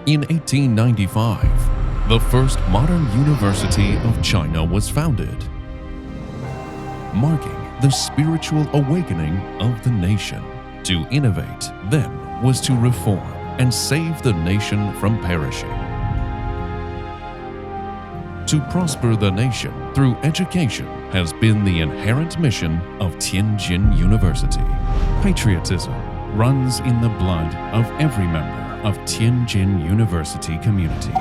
In 1895, the first modern university of China was founded, marking the spiritual awakening of the nation. To innovate, then, was to reform and save the nation from perishing. To prosper the nation through education has been the inherent mission of Tianjin University. Patriotism runs in the blood of every member of Tianjin University community.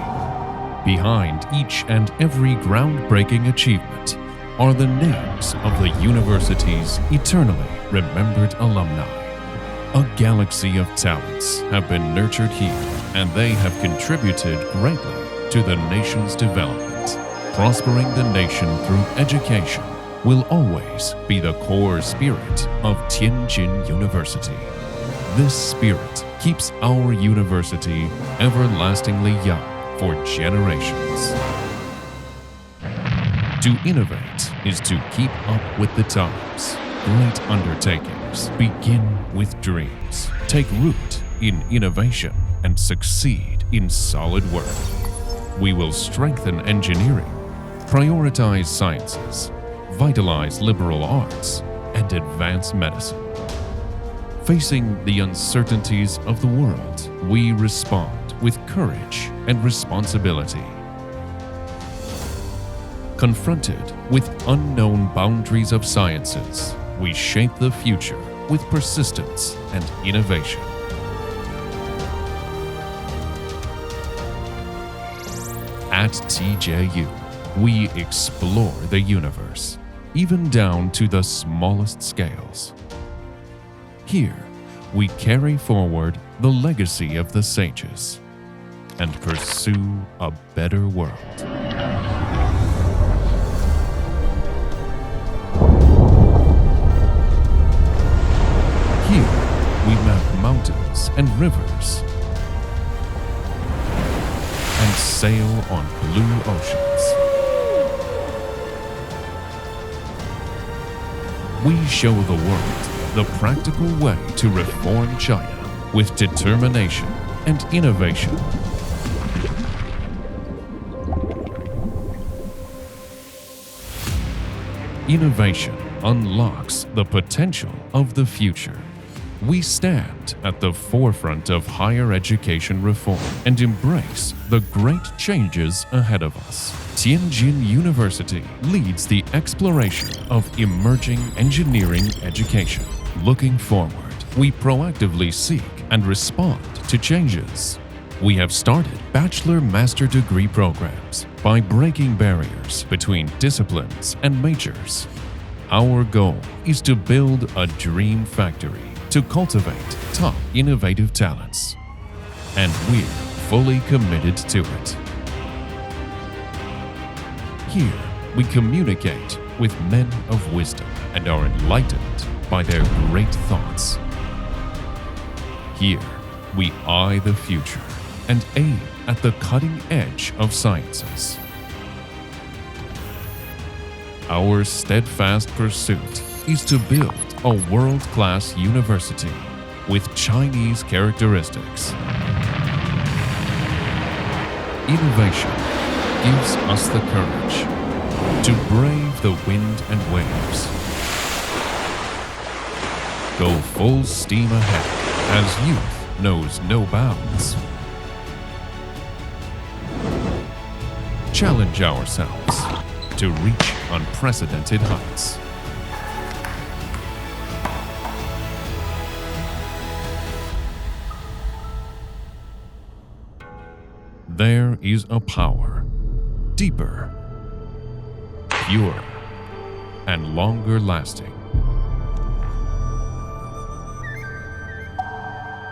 Behind each and every groundbreaking achievement are the names of the university's eternally remembered alumni. A galaxy of talents have been nurtured here, and they have contributed greatly to the nation's development. Prospering the nation through education will always be the core spirit of Tianjin University. This spirit keeps our university everlastingly young for generations. To innovate is to keep up with the times. Great undertakings begin with dreams. Take root in innovation and succeed in solid work. We will strengthen engineering, prioritize sciences, vitalize liberal arts, and advance medicine. Facing the uncertainties of the world, we respond with courage and responsibility. Confronted with unknown boundaries of sciences, we shape the future with persistence and innovation. At TJU, we explore the universe, even down to the smallest scales. Here, we carry forward the legacy of the sages and pursue a better world. Here, we map mountains and rivers and sail on blue oceans. We show the world the practical way to reform China with determination and innovation. Innovation unlocks the potential of the future. We stand at the forefront of higher education reform and embrace the great changes ahead of us. Tianjin University leads the exploration of emerging engineering education. Looking forward, we proactively seek and respond to changes. We have started bachelor-master degree programs by breaking barriers between disciplines and majors. Our goal is to build a dream factory to cultivate top innovative talents, and we're fully committed to it. Here, we communicate with men of wisdom and are enlightened by their great thoughts. Here, we eye the future and aim at the cutting edge of sciences. Our steadfast pursuit is to build a world-class university with Chinese characteristics. Innovation gives us the courage to brave the wind and waves. Go full steam ahead as youth knows no bounds. Challenge ourselves to reach unprecedented heights. There is a power, deeper, purer, and longer lasting.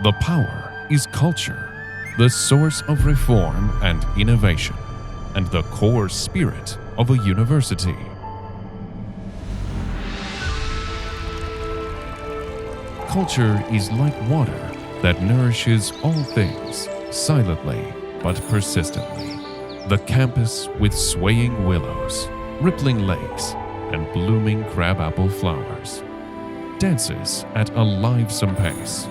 The power is culture, the source of reform and innovation, and the core spirit of a university. Culture is like water that nourishes all things silently but persistently. The campus with swaying willows, rippling lakes, and blooming crabapple flowers dances at a livesome pace.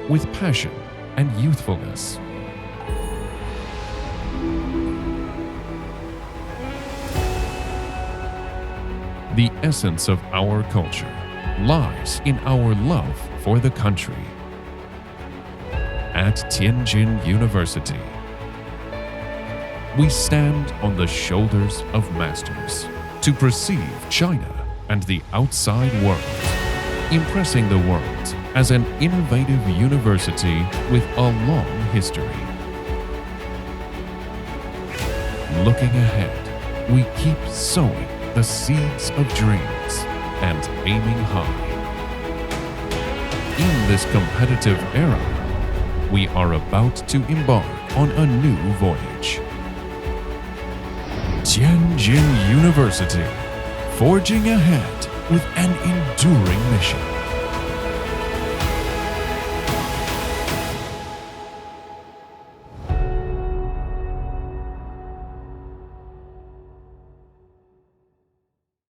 with passion and youthfulness. The essence of our culture lies in our love for the country. At Tianjin University, we stand on the shoulders of masters to perceive China and the outside world, impressing the world as an innovative university with a long history. Looking ahead, we keep sowing the seeds of dreams and aiming high. In this competitive era, we are about to embark on a new voyage. Tianjin University, forging ahead with an enduring mission.